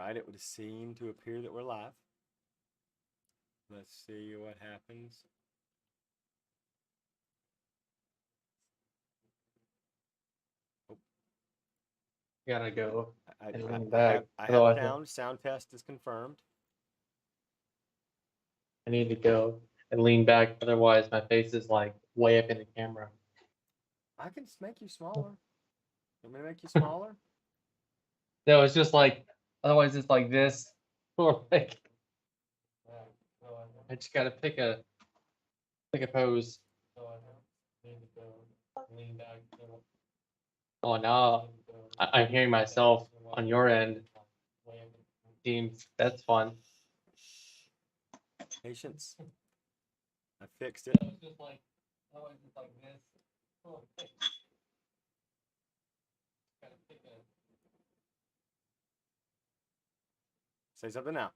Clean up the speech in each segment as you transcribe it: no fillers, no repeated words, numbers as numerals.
right, it would seem to appear that we're live. Let's see what happens. Gotta go and lean I back. have Otherwise, sound test is confirmed. I need to go and lean back. Otherwise, my face is like way up in the camera. I can just make you smaller. Want me to make you smaller? No, it's just like, otherwise it's like this. Or like, I just gotta pick a pose. Oh, now I'm hearing myself on your end. Seems that's fun. Patience. I fixed it. It's just like, otherwise it's like this. Say something now.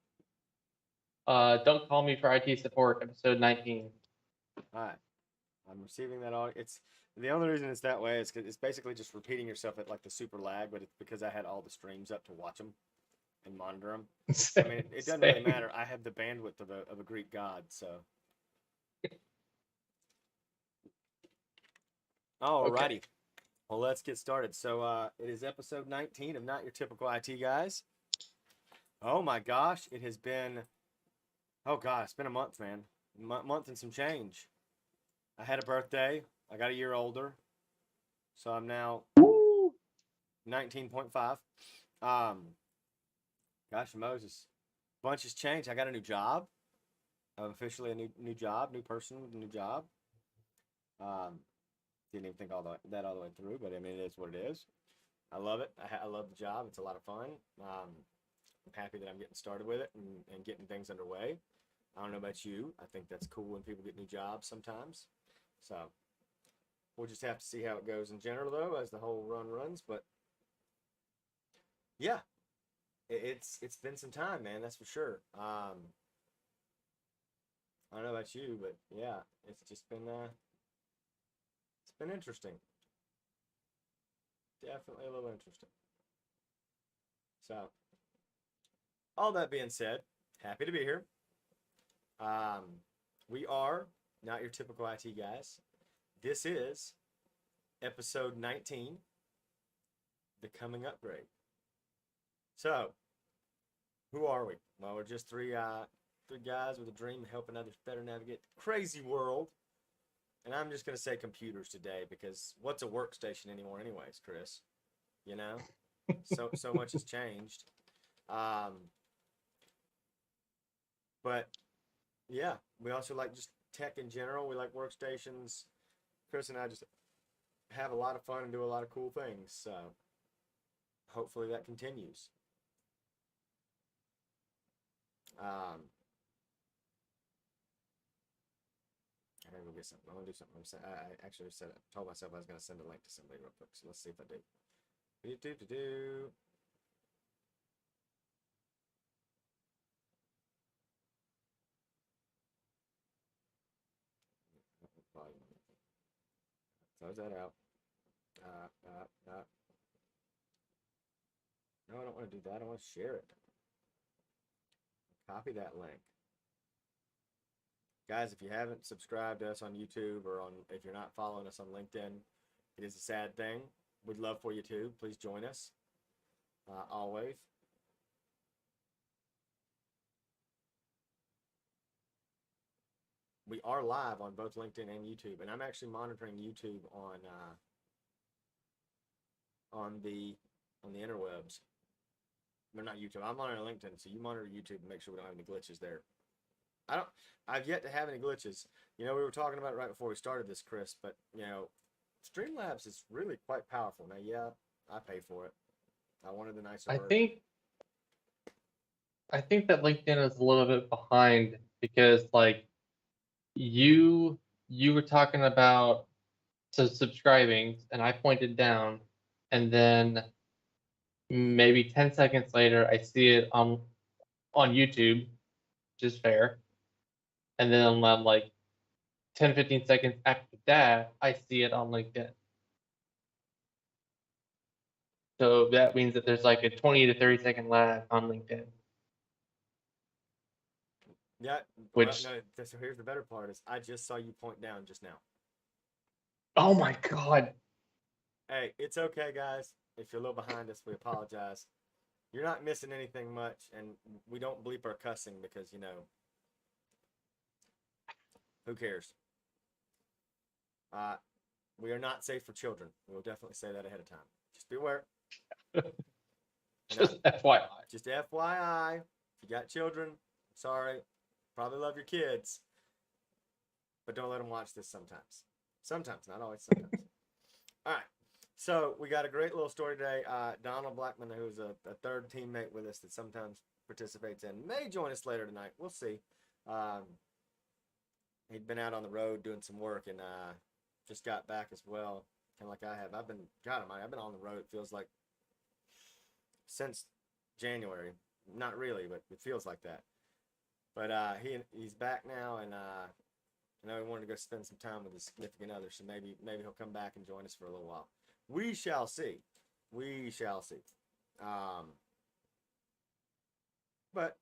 Don't call me for IT support, episode 19. All right. I'm receiving that audio. It's the only reason it's that way is because it's basically just repeating yourself at like the super lag, but it's because I had all the streams up to watch them and monitor them. I mean, it doesn't really matter. I have the bandwidth of a Greek god, so. Alrighty. Okay. Well, let's get started. So it is episode 19 of Not Your Typical IT Guys. Oh my gosh, it has been, oh god, it's been a month, man. Month and some change. I had a birthday. I got a year older. So I'm now 19.5. Gosh, Moses. Bunch has changed. I got a new job. I'm officially a new job, new person with a new job. Didn't even think that all the way through, but I mean, it is what it is. I love it. I love the job. It's a lot of fun. I'm happy that I'm getting started with it and getting things underway. I don't know about you. I think that's cool when people get new jobs sometimes. So we'll just have to see how it goes in general, though, as the whole run runs. But yeah, it's been some time, man. That's for sure. I don't know about you, but yeah, it's just been interesting. Definitely a little interesting. So, all that being said, happy to be here. We are not your typical IT guys. This is episode 19, the coming upgrade. So, who are we? Well, we're just three guys with a dream of helping others better navigate the crazy world. And I'm just going to say computers today because what's a workstation anymore anyways, Chris? You know? So much has changed. But yeah, we also like just tech in general. We like workstations. Chris and I just have a lot of fun and do a lot of cool things. So hopefully that continues. I gotta go get something. I want to do something. I actually told myself I was going to send a link to somebody real quick. So let's see if I do. Close that out. No, I don't want to do that. I want to share it. Copy that link. Guys, if you haven't subscribed to us on YouTube or if you're not following us on LinkedIn, it is a sad thing. We'd love for you to. Please join us. Always. We are live on both LinkedIn and YouTube, and I'm actually monitoring YouTube on the interwebs. They're not YouTube. I'm monitoring LinkedIn, so you monitor YouTube and make sure we don't have any glitches there. I've yet to have any glitches. You know, we were talking about it right before we started this, Chris, but you know, Streamlabs is really quite powerful. Now, yeah, I pay for it. I wanted the nicer version. I think that LinkedIn is a little bit behind because like you were talking about subscribing and I pointed down and then maybe 10 seconds later I see it on YouTube, which is fair. And then like 10-15 seconds after that I see it on LinkedIn. So that means that there's like a 20 to 30-second lag on LinkedIn. Yeah. Which, well, no. So here's the better part: is I just saw you point down just now. oh my God. Hey, it's okay, guys. If you're a little behind us, we apologize. You're not missing anything much, and we don't bleep our cussing because who cares? We are not safe for children. We'll definitely say that ahead of time. Just be aware. Just FYI. Just FYI, if you got children, sorry. Probably love your kids, but don't let them watch this sometimes. Sometimes, not always, sometimes. All right. So we got a great little story today. Donald Blackmon, who's a third teammate with us that sometimes participates in, may join us later tonight. We'll see. He'd been out on the road doing some work and just got back as well, kind of like I have. I've been on the road. It feels like since January. Not really, but it feels like that. But he's back now, and I know he wanted to go spend some time with his significant other, so maybe he'll come back and join us for a little while. We shall see. We shall see. But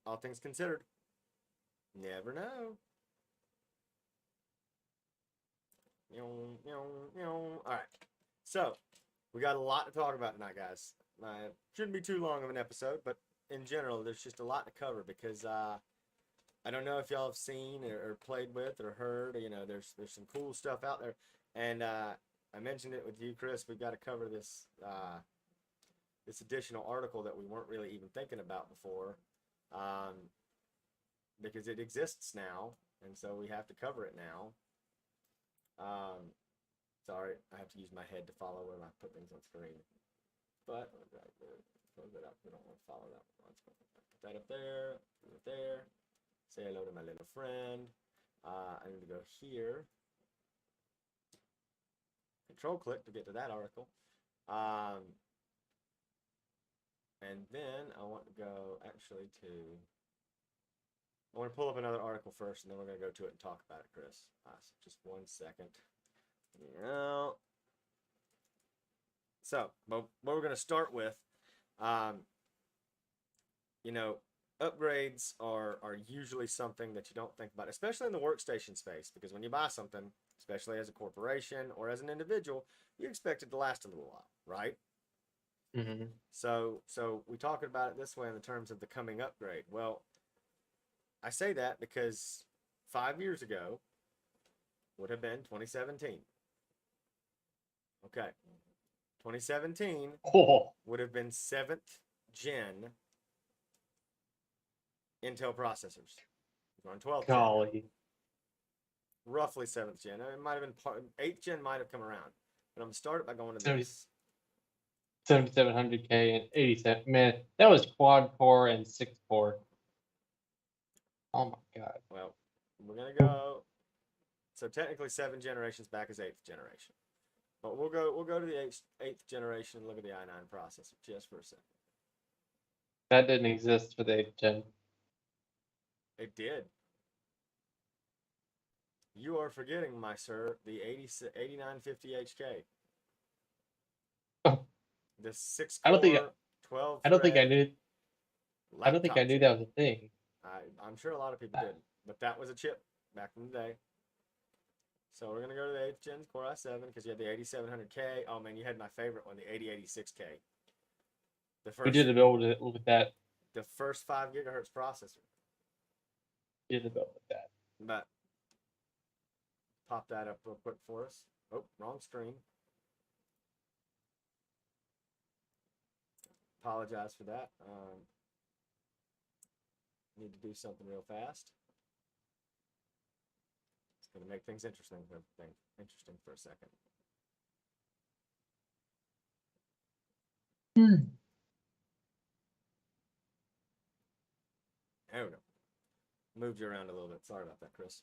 all things considered, never know. All right. So we got a lot to talk about tonight, guys. Shouldn't be too long of an episode, but in general, there's just a lot to cover because I don't know if y'all have seen or played with or heard. There's some cool stuff out there, and I mentioned it with you, Chris. We've got to cover this this additional article that we weren't really even thinking about before, because it exists now, and so we have to cover it now. Sorry, I have to use my head to follow when I put things on screen. But close it up. We don't want to follow that on screen. Put that up there. Put it there. Say hello to my little friend. I need to go here. Control click to get to that article. And then I want to go actually to. I want to pull up another article first, and then we're going to go to it and talk about it, Chris. So just 1 second. So, what we're going to start with, upgrades are usually something that you don't think about, especially in the workstation space, because when you buy something, especially as a corporation or as an individual, you expect it to last a little while, right? Mm-hmm. So we talking about it this way in the terms of the coming upgrade. Well, I say that because 5 years ago would have been 2017. Okay. 2017 would have been 7th gen Intel processors. We're on 12th Golly. gen. Roughly 7th gen. It might have been 8th gen might have come around. But I'm going to start it by going to this. 7700K and 87. Man, that was quad core and 6 core. Oh my God. Well, we're going to go. So technically 7 generations back is 8th generation. But we'll go to the 8th generation and look at the i9 processor just for a second. That didn't exist for the 8th gen. It did. You are forgetting, my sir, the 8950 HK. Oh. The 6 I don't think 12 I don't think I knew. I don't laptop think I knew chip. that was a thing. I'm sure a lot of people didn't, but that was a chip back in the day. So we're gonna go to the 8th gen Core i7 because you had the 8700K. Oh man, you had my favorite one, the 8086K. We did a build with that. The first 5 gigahertz processor. We did a build with that. But pop that up real quick for us. Oh, wrong screen. Apologize for that. Need to do something real fast. It's going to make things interesting for a second. There we go. Moved you around a little bit. Sorry about that, Chris.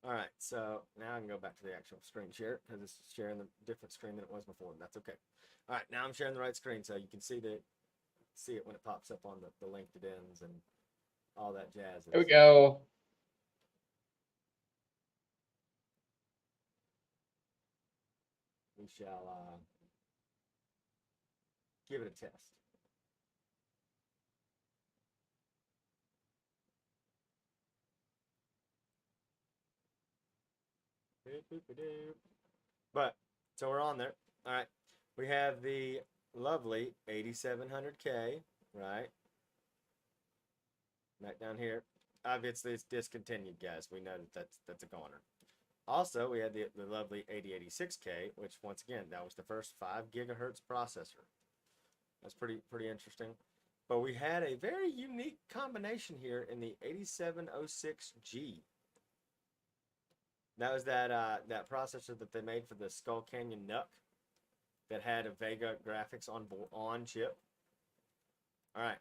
All right, so now I can go back to the actual screen share because it's sharing the different screen than it was before. And that's okay. All right, now I'm sharing the right screen so you can see it when it pops up on the linked ends and all that jazz. There we go. We shall give it a test. But so we're on there. All right. We have the lovely 8700K, right? Right down here. Obviously, it's discontinued, guys. We know that's a goner. Also, we had the lovely 8086K, which once again, that was the first 5 gigahertz processor. That's pretty interesting. But we had a very unique combination here in the 8706G. That was that processor that they made for the Skull Canyon NUC that had a Vega graphics on chip. All right,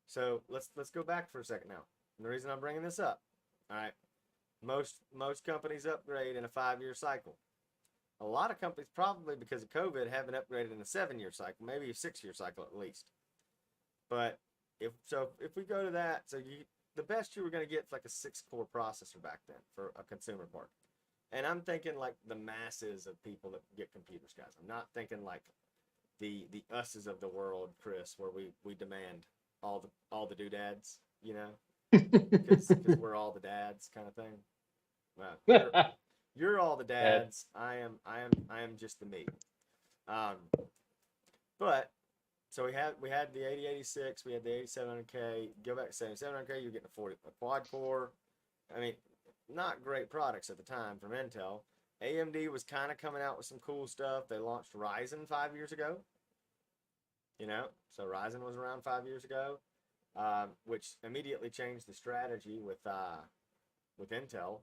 so let's go back for a second now. And the reason I'm bringing this up, all right, most companies upgrade in a 5-year cycle. A lot of companies, probably because of COVID, haven't upgraded in a 7-year cycle, maybe a 6-year cycle at least. But if we go to that, so the best you were going to get is like a 6-core processor back then for a consumer part. And I'm thinking like the masses of people that get computers, guys. I'm not thinking like the us's of the world, Chris, where we demand all the doodads, you know, because we're all the dads kind of thing. Well, you're all the dads. I am just the me. But so we had the 8086, we had the 8700K. Go back to 7700K, you're getting a quad core. I mean, not great products at the time from Intel. AMD was kind of coming out with some cool stuff. They launched Ryzen 5 years ago. You know, so Ryzen was around 5 years ago, which immediately changed the strategy with Intel.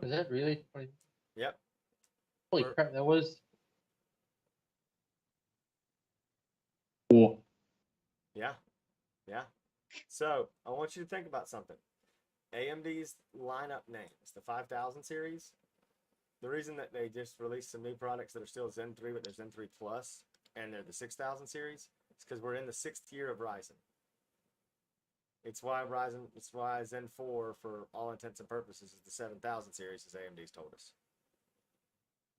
Is that really? Yep. Holy crap! That was. Cool. Yeah. So I want you to think about something. AMD's lineup names, the 5000 series, the reason that they just released some new products that are still Zen 3, but they're Zen 3 Plus, and they're the 6000 series, is because we're in the 6th year of Ryzen. It's why Zen 4, for all intents and purposes, is the 7000 series, as AMD's told us.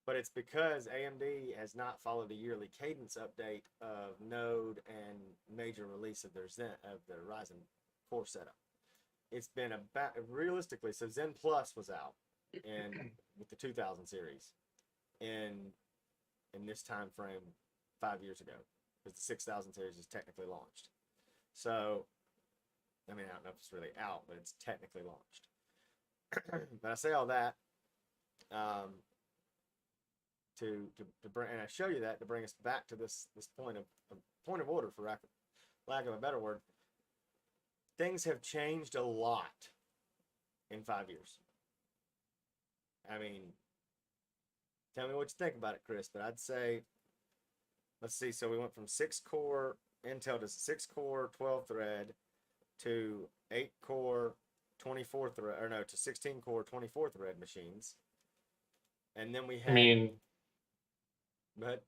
But it's because AMD has not followed a yearly cadence update of node and major release of their Ryzen core setup. It's been about, realistically, so Zen Plus was out with the 2000 series in this time frame 5 years ago, because the 6000 series is technically launched. So, I mean, I don't know if it's really out, but it's technically launched. But I say all that to bring, and I show you that to bring us back to this point of order, for lack of a better word. Things have changed a lot in 5 years. I mean, tell me what you think about it, Chris, but I'd say, let's see, so we went from 6-core Intel to 6-core 12-thread to 8-core 24-thread, or no, to 16-core 24-thread machines. And then we had... I mean... But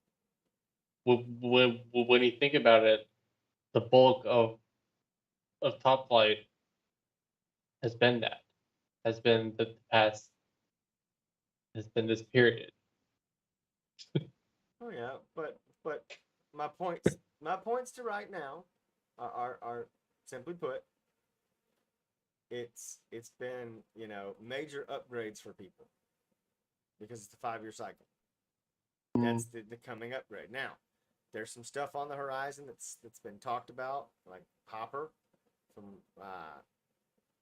when you think about it, the bulk of Top Flight has been this period. Oh yeah, but my points to right now are simply put, it's been, you know, major upgrades for people because it's a 5-year cycle. That's the coming upgrade. Now, there's some stuff on the horizon that's been talked about, like Hopper from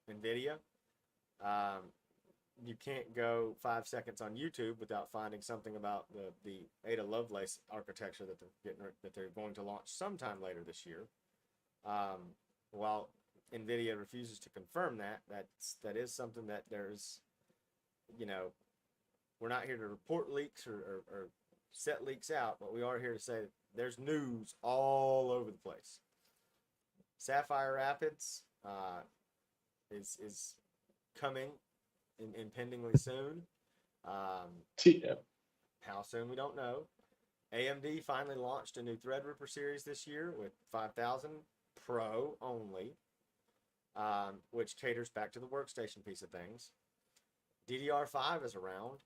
NVIDIA. You can't go 5 seconds on YouTube without finding something about the Ada Lovelace architecture that they're going to launch sometime later this year. While NVIDIA refuses to confirm that is something that there's, you know, we're not here to report leaks or set leaks out, but we are here to say that there's news all over the place. Sapphire Rapids is coming impendingly soon. Yeah. How soon, we don't know. AMD finally launched a new Threadripper series this year with 5000 Pro only, which caters back to the workstation piece of things. DDR5 is around.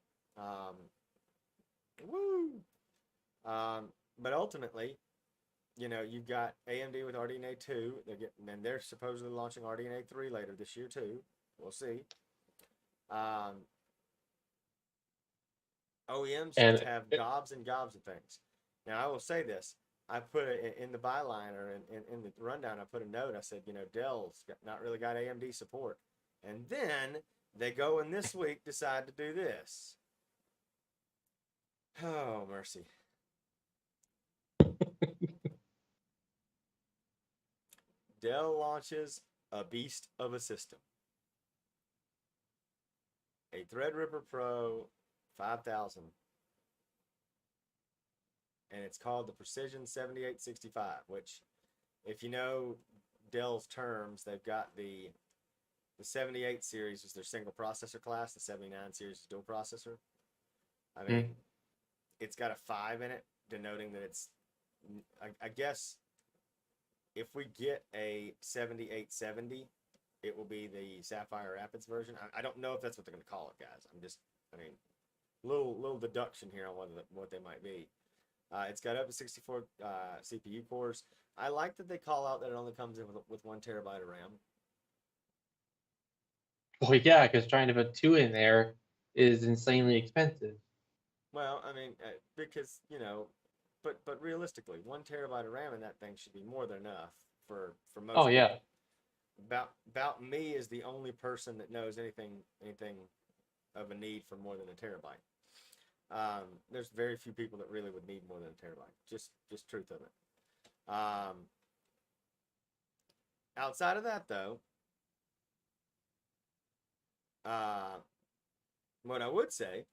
But ultimately, you know, you've got AMD with RDNA 2. And they're supposedly launching RDNA 3 later this year too. We'll see. OEMs just And have gobs and gobs of things. Now, I will say this. I put it in the byline or in the rundown, I put a note. I said, you know, Dell's not really got AMD support. And then they go and this week decide to do this. Oh, mercy. Dell launches a beast of a system. A Threadripper Pro 5000. And it's called the Precision 7865, which, if you know Dell's terms, they've got the 78 series is their single processor class, the 79 series is dual processor. I mean, it's got a 5 in it, denoting that it's, I guess, if we get a 7870, it will be the Sapphire Rapids version. I don't know if that's what they're going to call it, guys. I mean, little deduction here on what they might be. It's got up to 64 CPU cores. I like that they call out that it only comes in with 1 terabyte of RAM. well, yeah, because trying to put 2 in there is insanely expensive. Well, I mean, because, you know, but realistically, 1 terabyte of RAM in that thing should be more than enough for most Oh people. yeah. About me is the only person that knows anything of a need for more than a terabyte. There's very few people that really would need more than a terabyte. Just truth of it. Outside of that, though, what I would say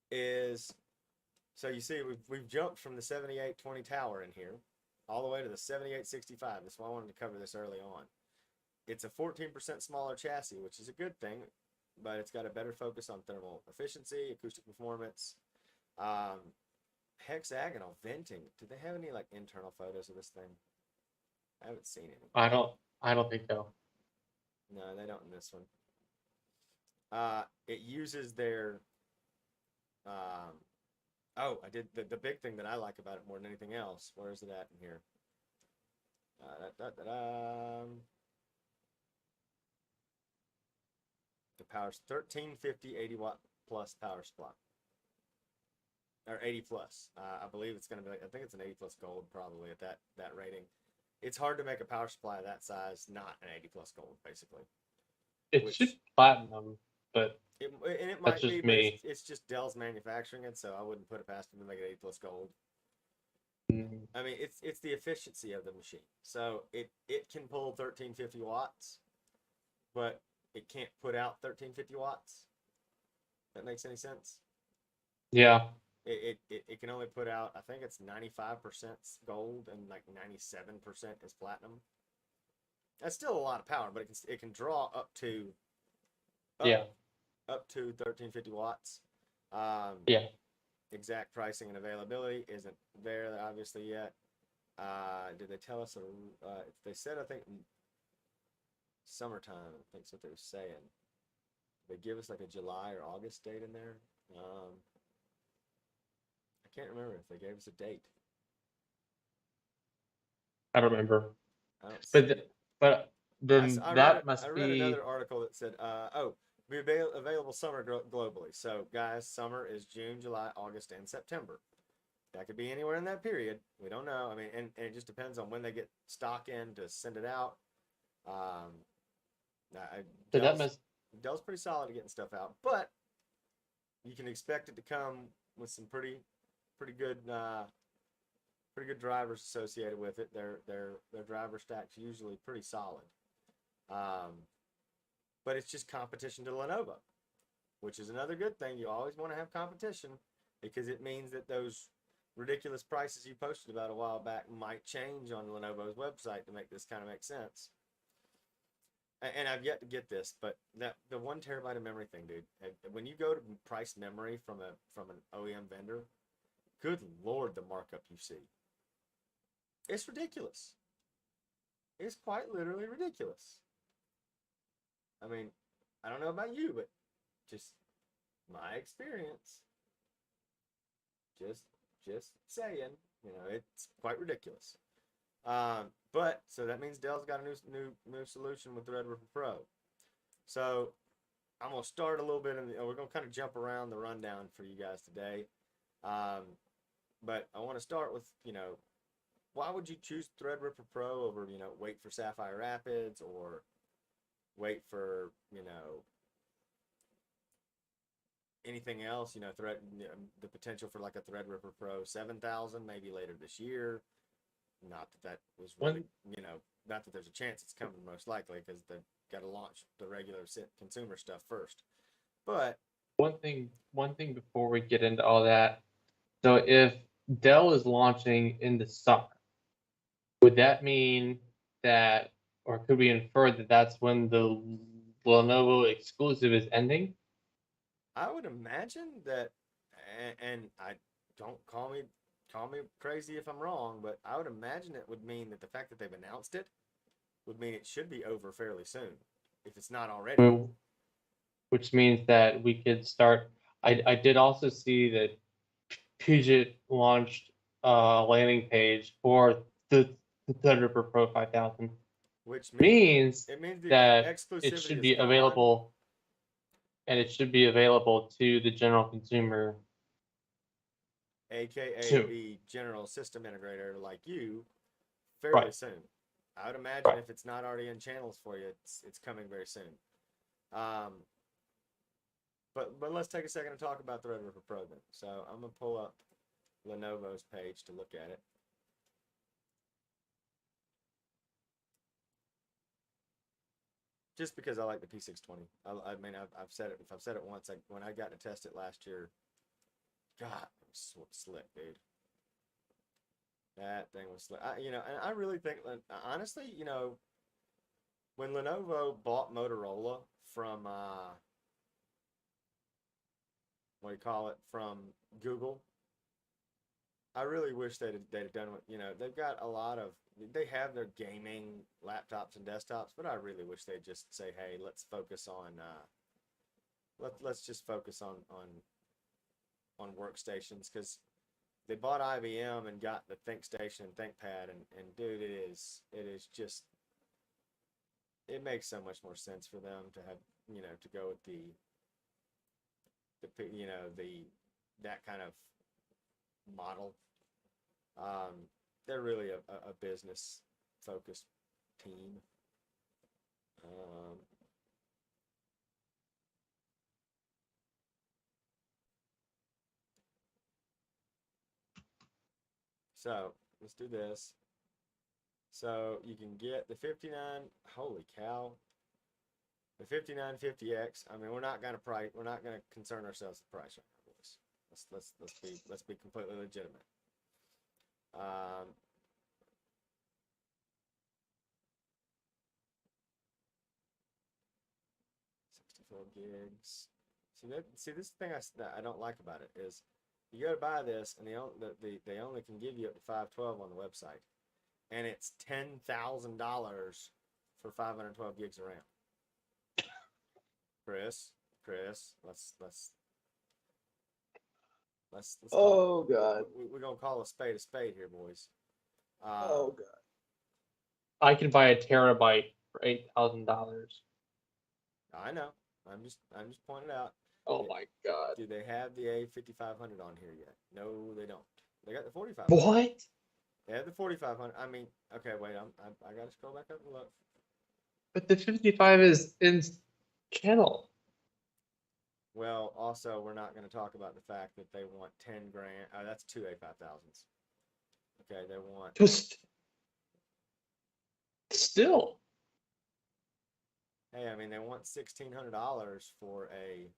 is, so you see, we've jumped from the 7820 tower in here all the way to the 7865. That's why I wanted to cover this early on. It's a 14% smaller chassis, which is a good thing, but it's got a better focus on thermal efficiency, acoustic performance, hexagonal venting. Do they have any like internal photos of this thing? I haven't seen any. I don't think so. No, they don't in this one. It uses their I did the big thing that I like about it more than anything else. Where is it at in here? The power's 1350 80 watt plus power supply, or 80 plus. I believe it's going to be. I think it's an 80 plus gold probably at that rating. It's hard to make a power supply of that size not an 80 plus gold, basically. It should platinum, but it that's might be, just but me. it's just Dell's manufacturing it, so I wouldn't put it past them to make it 80 plus gold. Mm. I mean, it's the efficiency of the machine. So it can pull 1350 watts, but it can't put out 1350 watts. That makes any sense? Yeah. It can only put out, I think it's 95% gold and like 97% is platinum. That's still a lot of power, but it can draw up to up to 1350 watts. Yeah. Exact pricing and availability isn't there obviously yet. Did they tell us? They said, I think summertime. I think that's what they were saying. They give us like a July or August date in there. I can't remember if they gave us a date. I don't remember. I don't see But it. but then I that must I read be another article that said, be available summer globally. So, guys, summer is June, July, August, and September. That could be anywhere in that period. We don't know. I mean, and it just depends on when they get stock in to send it out. Dell's pretty solid at getting stuff out, but you can expect it to come with some pretty good drivers associated with it. Their driver stack's usually pretty solid. But it's just competition to Lenovo, which is another good thing. You always want to have competition because it means that those ridiculous prices you posted about a while back might change on Lenovo's website to make this kind of make sense. And I've yet to get this, but the 1 terabyte of memory thing, dude. When you go to price memory from an OEM vendor, good Lord, the markup you see. It's ridiculous. It's quite literally ridiculous. I mean, I don't know about you, but just my experience. Just saying, it's quite ridiculous. But so that means Dell's got a new solution with Threadripper Pro. So I'm gonna start a little bit, we're gonna kind of jump around the rundown for you guys today. But I want to start with, why would you choose Threadripper Pro over, wait for Sapphire Rapids or wait for, anything else? The potential for like a Threadripper Pro 7000 maybe later this year. Not that was really, not that there's a chance it's coming, most likely, because they've got to launch the regular consumer stuff first. But one thing before we get into all that. So if Dell is launching in the summer, would that mean that, or could we infer that that's when the Lenovo exclusive is ending? I would imagine that, and I don't call me crazy if I'm wrong, but I would imagine it would mean that the fact that they've announced it would mean it should be over fairly soon, if it's not already. Which means that we could start. I did also see that Puget launched a landing page for the Threadripper Pro 5000. Which means it means the that exclusivity it should is be gone. available, and it should be available to the general consumer, AKA soon. the general system integrator like you, fairly soon. I would imagine if it's not already in channels for you, it's coming very soon. But let's take a second to talk about Threadripper Pro then. So I'm gonna pull up Lenovo's page to look at it. Just because I like the P620. I mean, I've said it. If I've said it once, when I got to test it last year, God, it was slick, dude. That thing was slick. And I really think, honestly, when Lenovo bought Motorola from, what do you call it, from Google, I really wish they'd have done what, they've got a lot of, they have their gaming laptops and desktops, but I really wish they'd just say, hey, let's focus on, let's just focus on workstations, because they bought IBM and got the ThinkStation and ThinkPad, and dude, it is just, it makes so much more sense for them to have, to go with that kind of model. They're really a business focused team. So let's do this. So you can get the 59. Holy cow! The 5950X. I mean, we're not gonna concern ourselves with price right now, boys. Let's be completely legitimate. 64 gigs. See this thing that I don't like about it is, you go to buy this and they only can give you up to 512 on the website, and it's $10,000 for 512 gigs of RAM. Chris, let's Oh God. We're gonna call a spade here, boys. Oh God. I can buy a terabyte for $8,000. I know. I'm just pointing out. Oh my God. Do they have the A5500 on here yet? No, they don't. They got the 4500. What? They have the 4500. I mean, okay, wait. I gotta scroll back up and look. But the 55 is in channel. Well, also, we're not going to talk about the fact that they want 10 grand. Oh, that's two A5000s. Okay, they want. Just still. Hey, I mean, they want $1,600 for an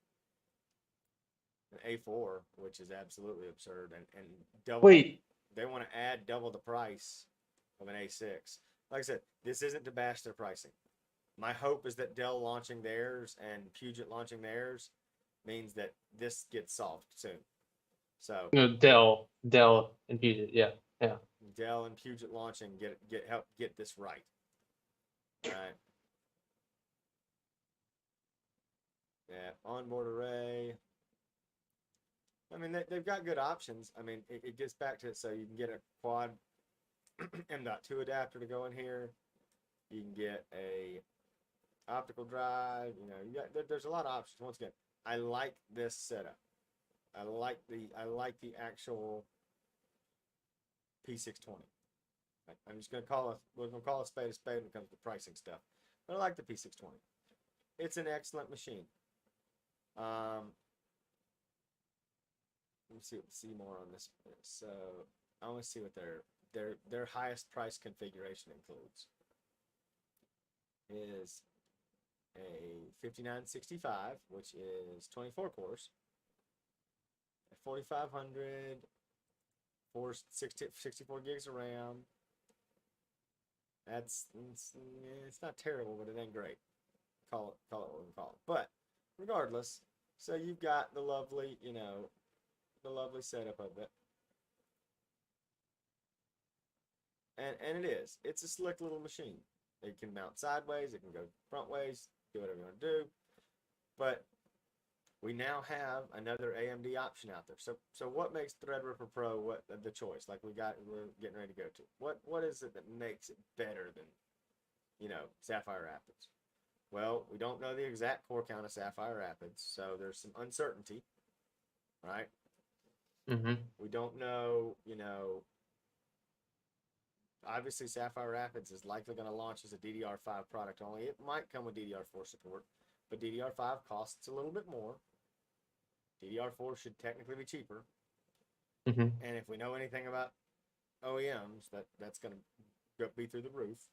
A4, which is absolutely absurd, and double. Wait. They want to add double the price of an A6. Like I said, this isn't to bash their pricing. My hope is that Dell launching theirs and Puget launching theirs means that this gets solved soon. So Dell and Puget, yeah. Dell and Puget launching, help get this right. All right. Yeah, onboard array. I mean, they've got good options. I mean, it gets back to it, so you can get a quad M.2 adapter to go in here. You can get a optical drive. You know, there's a lot of options. Once again, I like this setup. I like the actual P620. I'm just we're gonna call a spade when it comes to pricing stuff. But I like the P620. It's an excellent machine. Let me see more on this. So I want to see what their highest price configuration includes. Is a 5965, which is 24 cores, a 4500, 64 gigs of RAM. It's not terrible, but it ain't great. Call it what we call it. But regardless, so you've got the lovely, the lovely setup of it. And it's a slick little machine. It can mount sideways, it can go front ways, do whatever you want to do. But we now have another AMD option out there. So what makes Threadripper Pro the choice? Like we're getting ready to go to. What is it that makes it better than, Sapphire Rapids? Well, we don't know the exact core count of Sapphire Rapids, so there's some uncertainty, right? Mm-hmm. We don't know, obviously Sapphire Rapids is likely going to launch as a DDR5 product only. It might come with DDR4 support, but DDR5 costs a little bit more. DDR4 should technically be cheaper. Mm-hmm. And if we know anything about OEMs, that's going to be through the roof.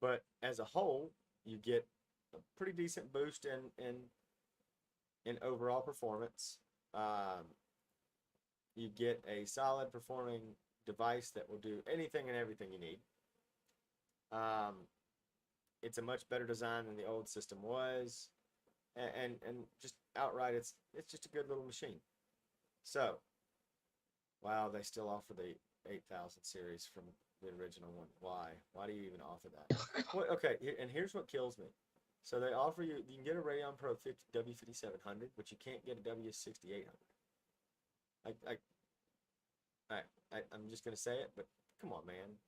But as a whole, you get a pretty decent boost in overall performance. You get a solid performing device that will do anything and everything you need. It's a much better design than the old system was, and just outright, it's just a good little machine. So, wow, they still offer the 8000 series from the original one. Why do you even offer that? Well, okay, and here's what kills me. So they offer you can get a Radeon Pro W5700, but you can't get a W6800. I'm just gonna say it, but come on, man.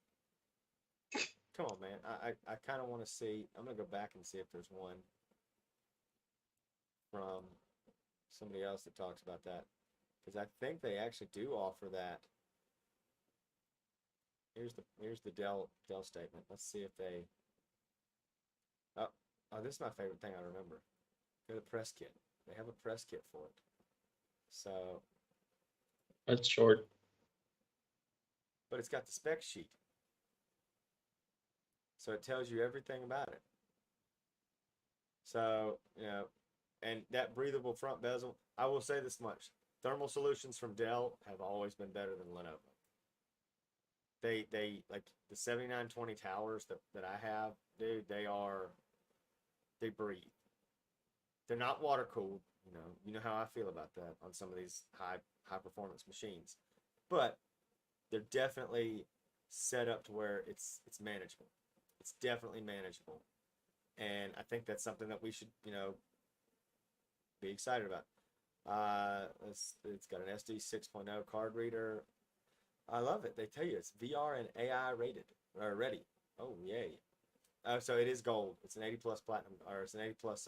Come on, man. I kind of want to see. I'm gonna go back and see if there's one from somebody else that talks about that, because I think they actually do offer that. Here's the Dell statement. Let's see if they. Oh, this is my favorite thing I remember. Go to the press kit. They have a press kit for it. So. That's short. But it's got the spec sheet. So it tells you everything about it. So, and that breathable front bezel, I will say this much. Thermal solutions from Dell have always been better than Lenovo. They like the 7920 towers that I have, dude, they breathe. They're not water cooled, you know how I feel about that on some of these high performance machines. But they're definitely set up to where it's manageable. It's definitely manageable. And I think that's something that we should, be excited about. It's got an SD 6.0 card reader. I love it. They tell you it's VR and AI rated or ready. Oh, yay. So it is gold. It's an 80 plus platinum, or it's an 80 plus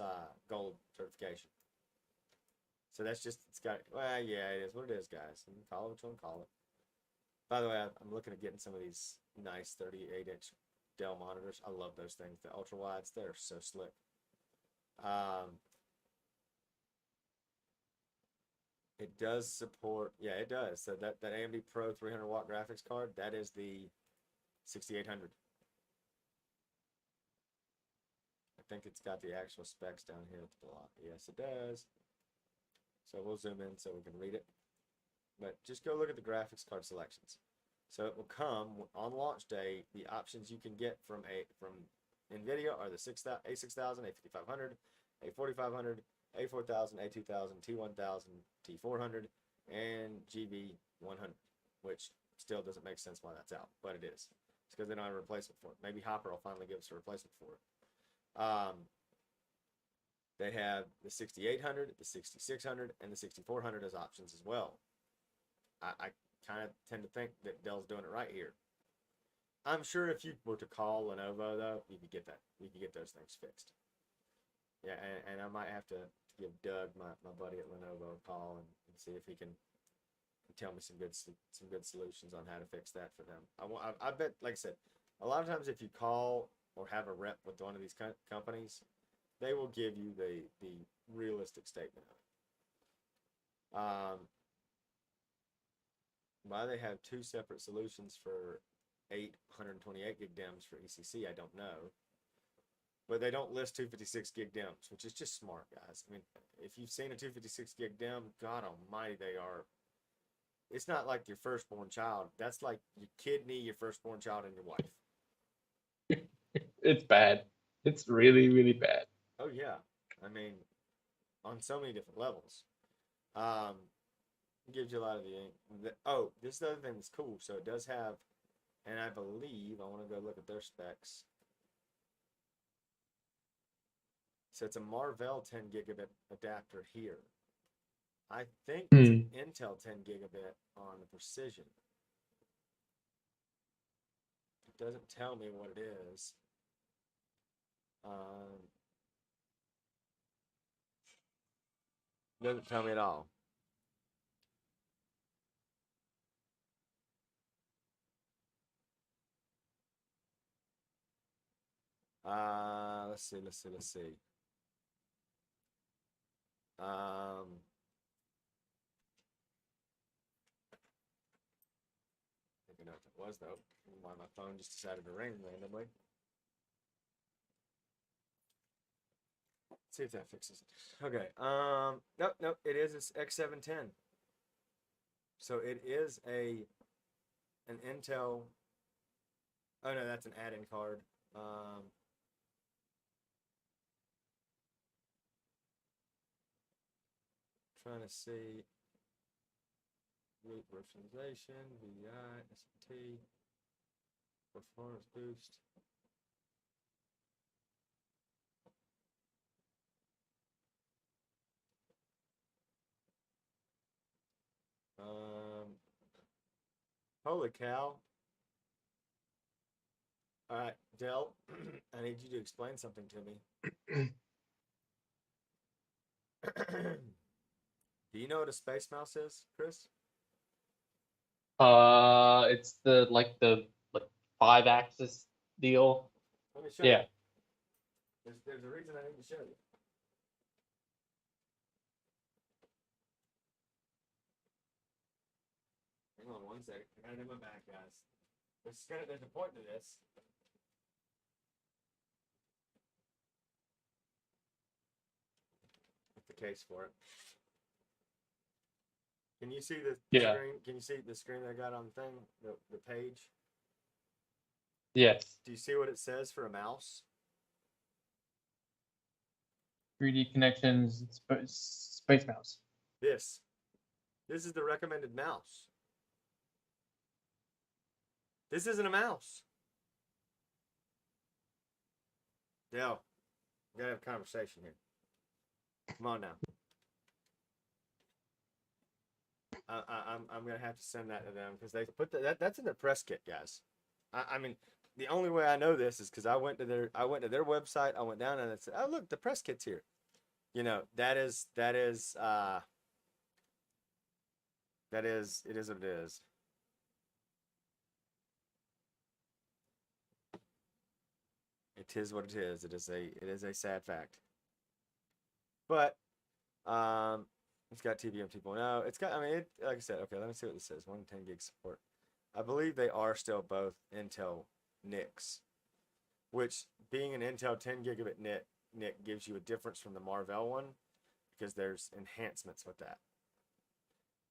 gold certification. So that's just, well, yeah, it is what it is, guys. You can call it what you want to call it. By the way, I'm looking at getting some of these nice 38-inch Dell monitors. I love those things. The ultra wides, they're so slick. It does support, yeah, it does. So that AMD Pro 300 watt graphics card, that is the 6800. I think it's got the actual specs down here at the block. Yes, it does. So we'll zoom in so we can read it. But just go look at the graphics card selections. So it will come on launch day. The options you can get from NVIDIA are the A6000, A5500, A4500, A4000, A2000, T1000, T400, and GB100, which still doesn't make sense why that's out, but it is. It's because they don't have a replacement for it. Maybe Hopper will finally give us a replacement for it. They have the 6800, the 6600, and the 6400 as options as well. I kind of tend to think that Dell's doing it right here. I'm sure if you were to call Lenovo though, you could get that. You could get those things fixed. Yeah, and I might have to give Doug, my buddy at Lenovo, a call and see if he can tell me some good solutions on how to fix that for them. I bet, like I said, a lot of times if you call or have a rep with one of these companies, they will give you the realistic statement of it. Why they have two separate solutions for 828 gig DIMMs for ECC, I don't know. But they don't list 256 gig DIMMs, which is just smart, guys. I mean, if you've seen a 256 gig DIMM, God almighty, they are. It's not like your firstborn child. That's like your kidney, your firstborn child, and your wife. It's bad. It's really, really bad. Oh yeah, I mean, on so many different levels. Gives you a lot of oh, this is the other thing that's cool. So it does have, and I believe I want to go look at their specs. So it's a Marvell 10 gigabit adapter here. I think it's an Intel 10 gigabit on the Precision. It doesn't tell me what it is. Doesn't tell me at all. Let's see. I think I know what that was though. Why my phone just decided to ring randomly. Let's see if that fixes it. Okay. Nope. It is it's X710. So it is an Intel. Oh no, that's an add-in card. Trying to see root virtualization, VDI, SMT, performance boost. Holy cow. All right, Dell, I need you to explain something to me. Do you know what a space mouse is, Chris? It's the 5-axis deal. Let me show you. Yeah. There's a reason I need to show you. Hang on one second. I gotta do my back, guys. There's a point to this. That's the case for it. Can you see the screen? Can you see the screen I got on the thing? The page? Yes. Do you see what it says for a mouse? 3D connections, space mouse. This is the recommended mouse. This isn't a mouse. Dale, we gotta have a conversation here. Come on now. I'm gonna have to send that to them because they put that's in their press kit, guys. I mean, the only way I know this is because I went to their website. I went down and I said, "Oh, look, the press kit's here." You know, it is what it is. It is what it is. It is a sad fact. But it's got TBM 2.0. It's got, I mean, like I said, okay, let me see what this says. 110 gig support. I believe they are still both Intel NICs, which being an Intel 10 gigabit NIC gives you a difference from the Marvell one because there's enhancements with that.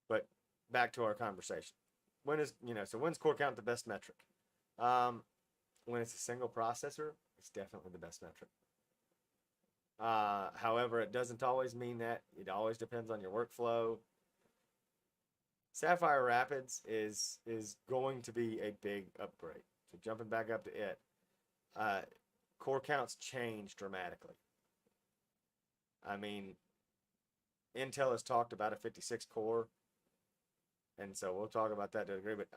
But back to our conversation. When's core count the best metric? When it's a single processor, it's definitely the best metric. However, it doesn't always mean that. It always depends on your workflow. Sapphire Rapids is going to be a big upgrade. So jumping back up to it, core counts change dramatically. I mean, Intel has talked about a 56 core. And so we'll talk about that to a degree, but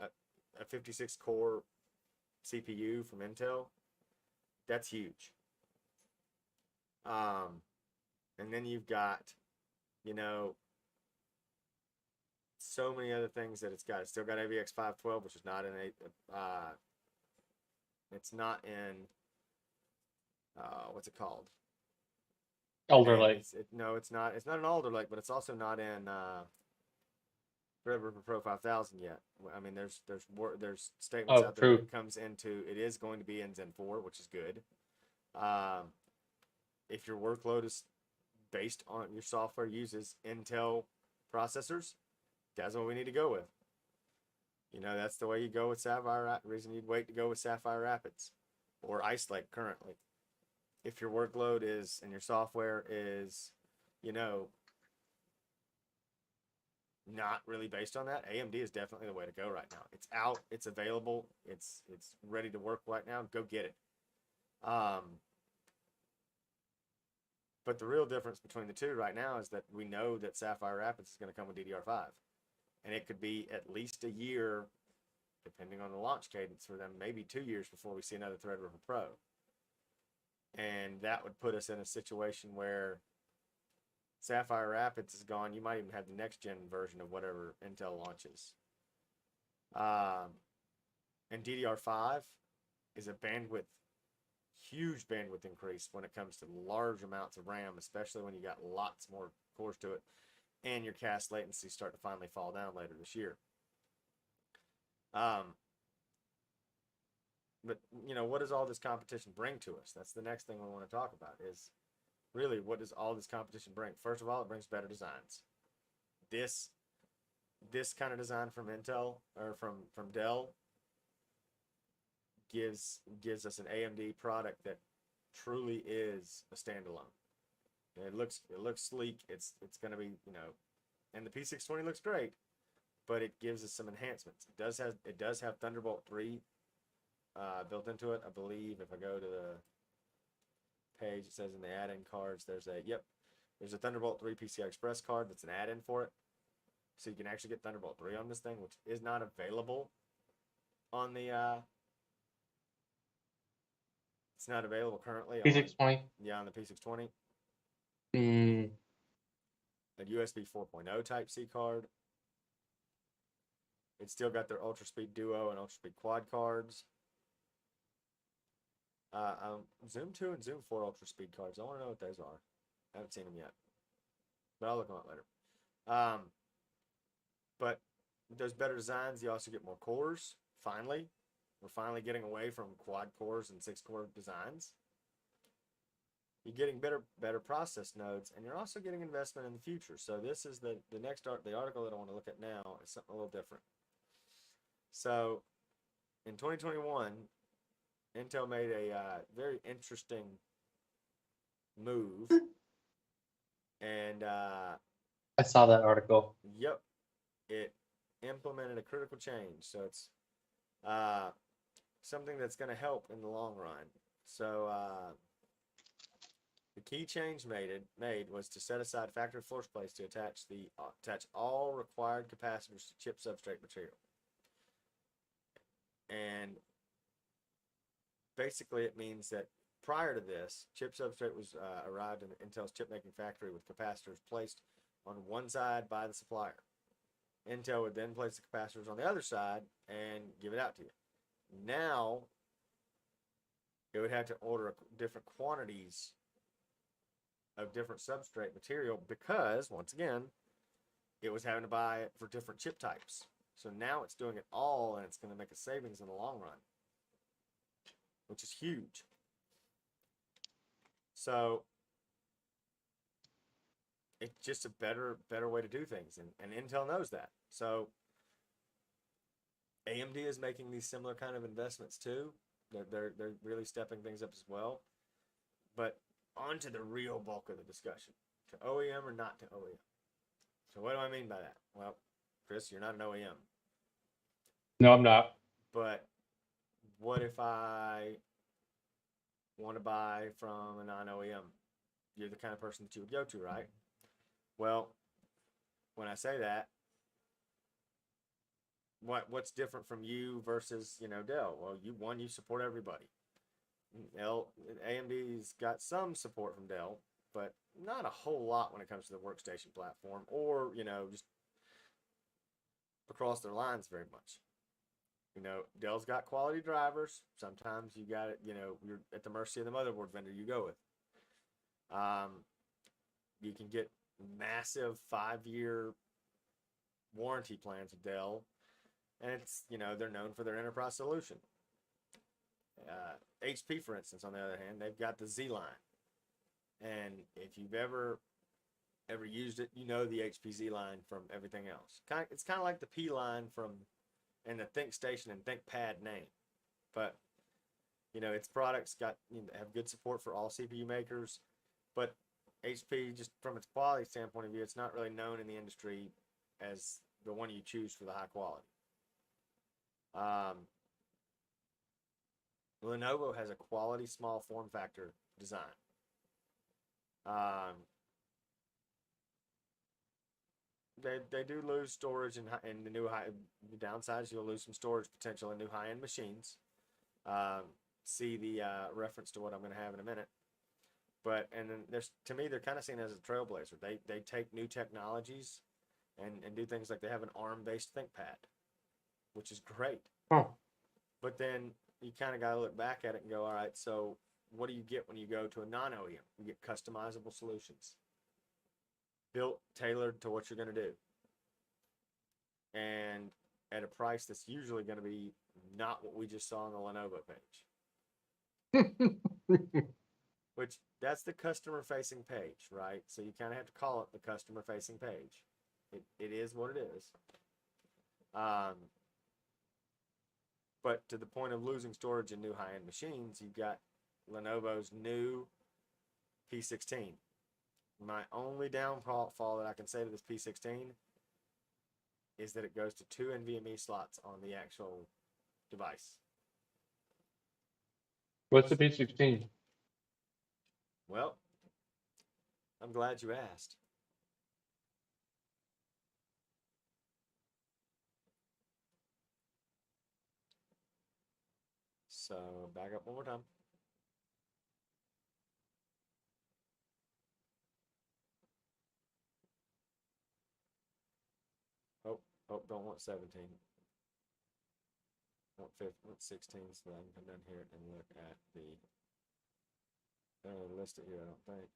a 56 core CPU from Intel, that's huge. And then you've got, you know, so many other things that it's got. It's still got AVX 512, which is not in it's not in, what's it called? Alder Lake. No, it's not. It's not an Alder Lake, but it's also not in Threadripper Pro 5000 yet. I mean, there's statements out there true. that it comes into. It is going to be in Zen 4, which is good. If your workload is based on your software uses Intel processors, that's what we need to go with. You know, that's the way you go with Sapphire. Reason you'd wait to go with Sapphire Rapids or Ice Lake currently. If your workload is and your software is, you know, not really based on that, AMD is definitely the way to go right now. It's out, it's available, it's ready to work right now. Go get it. But the real difference between the two right now is that we know that Sapphire Rapids is going to come with DDR5, and it could be at least a year, depending on the launch cadence for them, maybe 2 years before we see another Threadripper Pro. And that would put us in a situation where Sapphire Rapids is gone. You might even have the next gen version of whatever Intel launches. And DDR5 is a huge bandwidth increase when it comes to large amounts of RAM, especially when you got lots more cores to it, and your cache latency start to finally fall down later this year. But, you know, what does all this competition bring to us? That's the next thing we want to talk about is really what does all this competition bring? First of all, it brings better designs. This kind of design from Intel or from Dell gives us an AMD product that truly is a standalone. It looks sleek. It's going to be, you know, and the P620 looks great, but it gives us some enhancements. It does have Thunderbolt 3 built into it, I believe. If I go to the page, it says in the add-in cards, there's a Thunderbolt 3 PCI Express card that's an add-in for it. So you can actually get Thunderbolt 3 on this thing, which is not available on the it's not available currently P620. On the P620. Mm. A USB 4.0 Type C card. It's still got their Ultra Speed Duo and Ultra Speed Quad cards. Zoom 2 and Zoom 4 Ultra Speed cards. I want to know what those are. I haven't seen them yet, but I'll look them up later. But those better designs, you also get more cores. Finally, we're finally getting away from quad cores and 6-core designs. You're getting better process nodes, and you're also getting investment in the future. So this is the article that I want to look at now is something a little different. So in 2021, Intel made a very interesting move, and I saw that article. Yep, it implemented a critical change. So it's something that's going to help in the long run. So the key change made was to set aside factory floor space to attach all required capacitors to chip substrate material. And basically it means that prior to this, chip substrate was arrived in Intel's chip making factory with capacitors placed on one side by the supplier. Intel would then place the capacitors on the other side and give it out to you. Now, it would have to order different quantities of different substrate material because, once again, it was having to buy it for different chip types. So now it's doing it all, and it's going to make a savings in the long run, which is huge. So it's just a better way to do things, and Intel knows that. So AMD is making these similar kind of investments too. They're really stepping things up as well. But on to the real bulk of the discussion. To OEM or not to OEM. So what do I mean by that? Well, Chris, you're not an OEM. No, I'm not. But what if I want to buy from a non-OEM? You're the kind of person that you would go to, right? Well, when I say that, what's different from you versus, you know, Dell? Well, you support everybody. AMD's got some support from Dell, but not a whole lot when it comes to the workstation platform, or, you know, just across their lines very much. You know, Dell's got quality drivers. Sometimes you got it, you know, you're at the mercy of the motherboard vendor you go with. You can get massive 5-year warranty plans with Dell, and it's, you know, they're known for their enterprise solution. HP, for instance, on the other hand, they've got the Z line, and if you've ever used it, you know the HP Z line from everything else. It's kind of like the P line from and the ThinkStation and ThinkPad name, but you know, its products have good support for all CPU makers, but HP, just from its quality standpoint of view, it's not really known in the industry as the one you choose for the high quality. Lenovo has a quality small form factor design. They do lose storage in the new the downsides. You'll lose some storage potential in new high-end machines. See the reference to what I'm going to have in a minute. But and then to me, they're kind of seen as a trailblazer. They take new technologies and do things like they have an ARM-based ThinkPad, which is great. Huh. But then you kind of got to look back at it and go, all right, so what do you get when you go to a non-OEM? You get customizable solutions, built, tailored to what you're going to do, and at a price that's usually going to be not what we just saw on the Lenovo page. Which, that's the customer-facing page, right? So you kind of have to call it the customer-facing page. It is what it is. But to the point of losing storage in new high-end machines, you've got Lenovo's new P16. My only downfall that I can say to this P16 is that it goes to 2 NVMe slots on the actual device. What's the P16? Well, I'm glad you asked. So, back up one more time. Oh, don't want 17. Want 16, so I can come down here and look at the list it here, I don't think.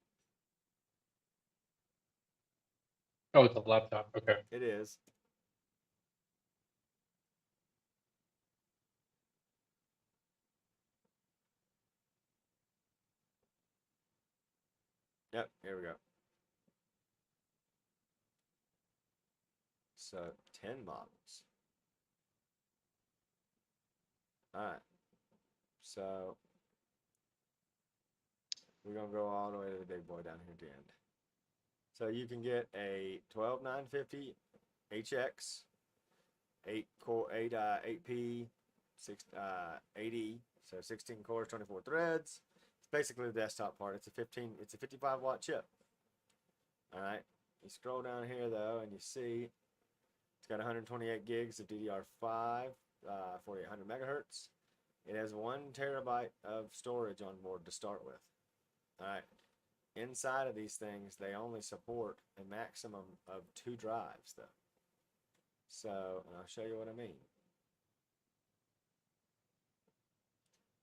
Oh, it's a laptop. Okay. It is. Yep, here we go. So 10 models. All right. So we're gonna go all the way to the big boy down here at the end. So you can get a 12950 HX, 8P, 8E, so 16 cores, 24 threads. It's basically the desktop part. It's a 55-watt chip. All right. You scroll down here though, and you see it's got 128 gigs of DDR5, 4800 megahertz. It has 1 terabyte of storage on board to start with. All right. Inside of these things, they only support a maximum of 2 drives, though. So, and I'll show you what I mean.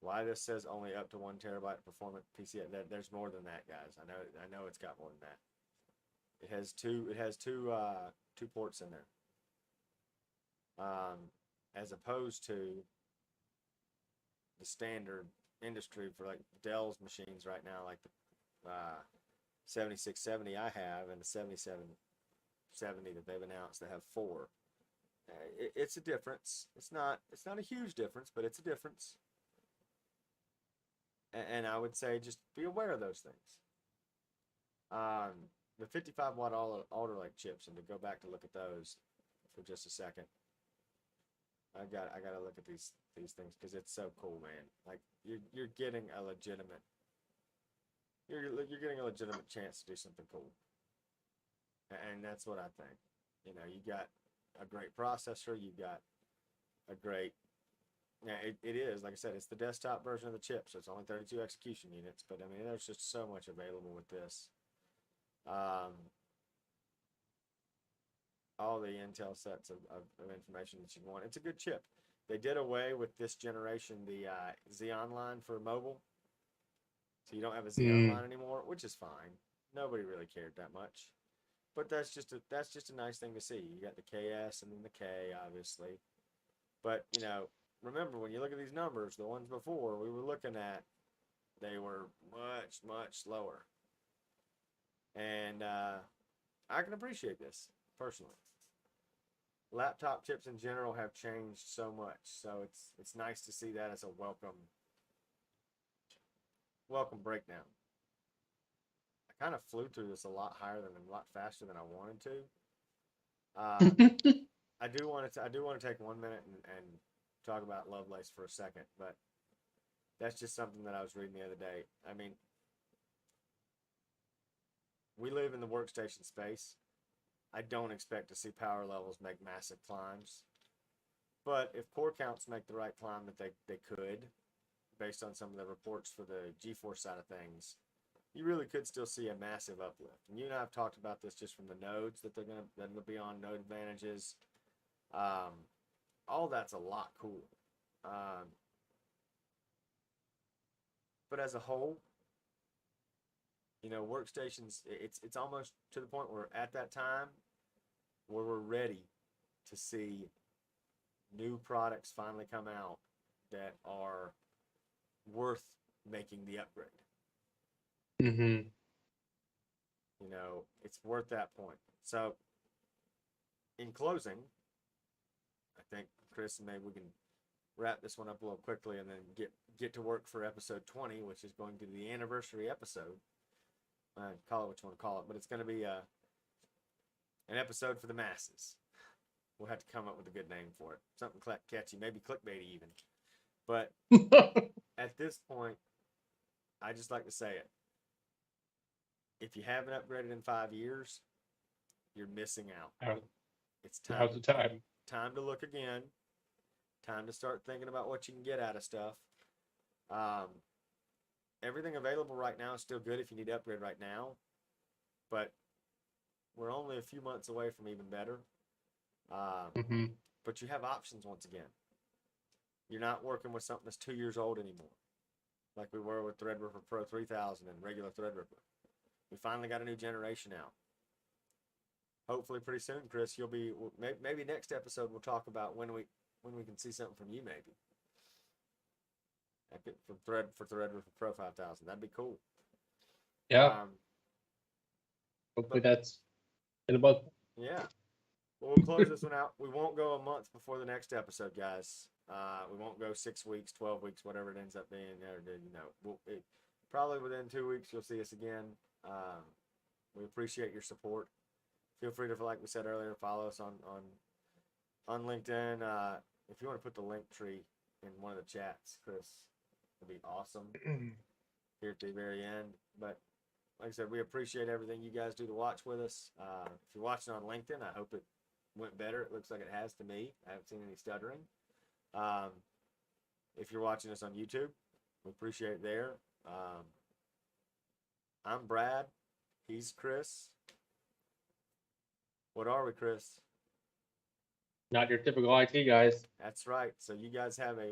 Why this says only up to 1 terabyte performant PC? There's more than that, guys. I know it's got more than that. It has two ports in there. As opposed to the standard industry for like Dell's machines right now, like the 7670 I have and the 7770 that they've announced that have 4. It's a difference. It's not a huge difference, but it's a difference. And I would say just be aware of those things. The 55-watt Alder Lake chips, and to go back to look at those for just a second. I gotta look at these things because it's so cool, man. Like you're getting a legitimate chance to do something cool, and that's what I think. You know, you got a great processor, you got a great. Yeah, it is. Like I said, it's the desktop version of the chip, so it's only 32 execution units. But I mean, there's just so much available with this. All the Intel sets of information that you want. It's a good chip. They did away with this generation the Xeon line for mobile, so you don't have a Xeon line anymore, which is fine. Nobody really cared that much, but that's just a nice thing to see. You got the KS and then the K, obviously, but you know, remember when you look at these numbers, the ones before we were looking at, they were much slower, and I can appreciate this personally. Laptop chips in general have changed so much, so it's nice to see that as a welcome breakdown. I kind of flew through this a lot faster than I wanted to. I do want to take 1 minute and talk about Lovelace for a second, but that's just something that I was reading the other day. I mean, we live in the workstation space. I don't expect to see power levels make massive climbs. But if core counts make the right climb that they could, based on some of the reports for the GeForce side of things, you really could still see a massive uplift. And you and I have talked about this just from the nodes that they'll be on, node advantages. All that's a lot cooler. But as a whole, you know, workstations, it's almost to the point where at that time where we're ready to see new products finally come out that are worth making the upgrade. Mm-hmm. You know, it's worth that point. So, in closing, I think, Chris, maybe we can wrap this one up a little quickly and then get to work for episode 20, which is going to be the anniversary episode. Call it what you want to call it, but it's going to be an episode for the masses. We'll have to come up with a good name for it. Something catchy, maybe clickbaity even. But at this point, I just like to say it. If you haven't upgraded in 5 years, you're missing out. It's time. Now's the time. Time to look again. Time to start thinking about what you can get out of stuff. Everything available right now is still good if you need to upgrade right now, but we're only a few months away from even better. But you have options once again. You're not working with something that's 2 years old anymore, like we were with Threadripper Pro 3000 and regular Threadripper. We finally got a new generation out. Hopefully pretty soon, Chris, you'll be, maybe next episode we'll talk about when we can see something from you, maybe. For Threadripper Pro 5000. That'd be cool. Yeah. Hopefully that's in a month. Yeah. Well, we'll close this one out. We won't go a month before the next episode, guys. We won't go 6 weeks, 12 weeks, whatever it ends up being. You know, probably within 2 weeks you'll see us again. We appreciate your support. Feel free to, like we said earlier, follow us on LinkedIn. If you want to put the link tree in one of the chats, Chris, it'd be awesome here at the very end. But like I said, we appreciate everything you guys do to watch with us. If you're watching on LinkedIn, I hope it went better. It looks like it has to me. I haven't seen any stuttering. If you're watching us on YouTube, we appreciate it there. I'm Brad. He's Chris. What are we, Chris? Not your typical IT guys. That's right. So you guys have a